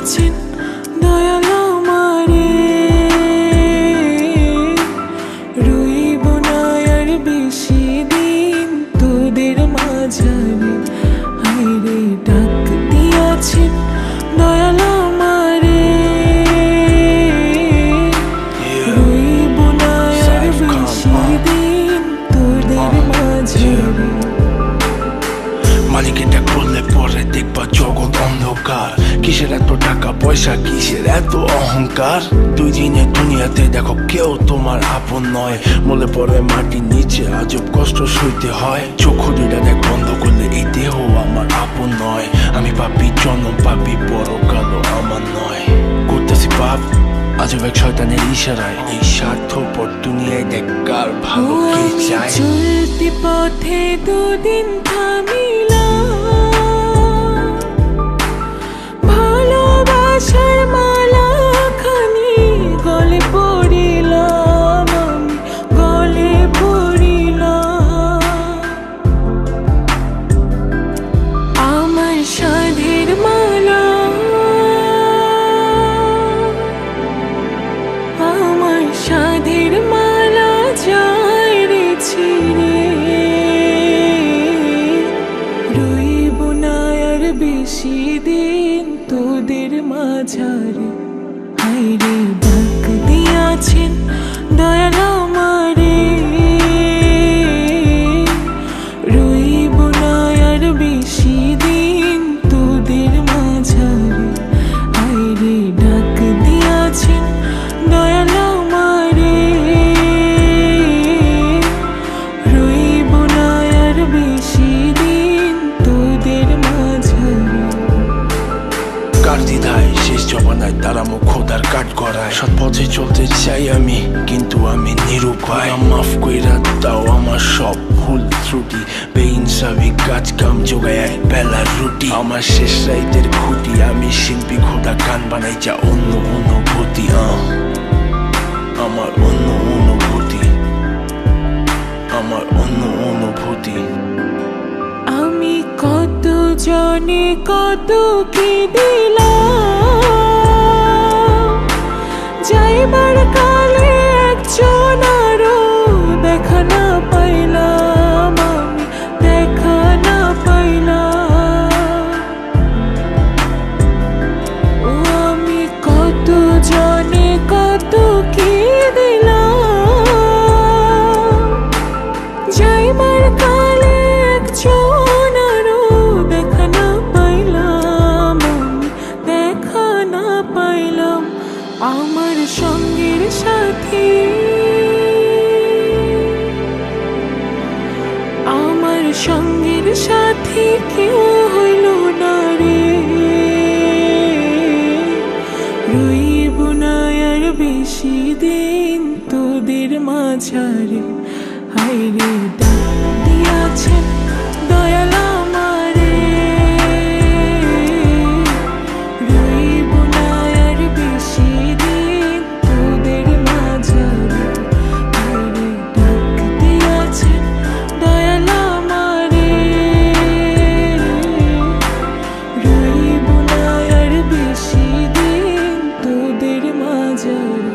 দিয়াছেন দয়াল আমারে, রইব না আর বেশি দিন তোদের মাঝারে। হায়রে ডাক দিয়াছেন দয়াল আমারে, রইব না আর বেশি দিন তোদের মাঝারে। মালিকের ডাক করলে পরে দেখবা জগৎ অন্ধকার। কিসের এত টাকা পয়সা, কিসের এত অহংকার? দুই দিনের দুনিয়াতে দেখো কেউ তোমার আপন নয়। বলে পরে মাটির নিচে আজব কষ্ট সইতে হয়। চক্ষু দুইটা দেখ বন্ধ করলে এই দেহ আমার আপন নয়। আমি পাপি জনম, পাপি পরকালও আমার নয়। করতেছি পাপ আজব এক শয়তানের ইশারায়। এই স্বার্থপর দুনিয়ায় দেখ কার ভালো কে চায়। চলতি পথে দুদিন থামিলাম, ভালোবাসার মালা খানি গলে পড়িলাম, আমি গলে পড়িলাম। আমার সাধের মালা, আমার সাধের মালা যায় রে ছিঁড়ে, রইব না আর বেশি দিন তোদের মাঝারে। হায়রে ডাক দিয়াছেন দয়াল আমারে, রইব না আর বেশি দিন তোদের মাঝারে। হায়রে ডাক দিয়াছেন দয়াল আমারে, রইব না আর বেশি দিন তোদের মাঝারে। কার দ্বিধায় শেষ জমানায় তারা মুখ খোদার কাট করায়। সৎ পথে চলতে চাই আমি, কিন্তু আমি নিরুপায়। মাফ কইরা দাও আমার সব ভুল ত্রুটি। বেইনসাফি কাজ কাম জোগায় এক বেলার রুটি। আমার শেষ রাইতের খুঁটি, আমি শিল্পী খোদা গান বানাই যা অন্য অনুভূতি। আমার অন্য অনুভূতি, আমার অন্য অনুভূতি। আমি কত জনে কত কি দিলাম, যাইবার কালে একজন আরো দেখা না পাইলাম, আমি দেখা না পাইলাম। ও আমি কত জনে কত কি দিলাম, যাইবার কালে একজন আরো দেখা না পাইলাম, আমি দেখা না পাইলাম। আমার সঙ্গের সাথী, আমার সঙ্গের সাথী কেউ হইল না রে, রইব না আর বেশি দিন তোদের মাঝারে। হায়রে ডাক দিয়াছেন দয়াল আমারে, রইব না আর বেশি দিন তোদের মাঝারে। হায়রে ডাক দিয়াছেন দয়াল আমারে, রইব না আর বেশি দিন তোদের মাঝারে।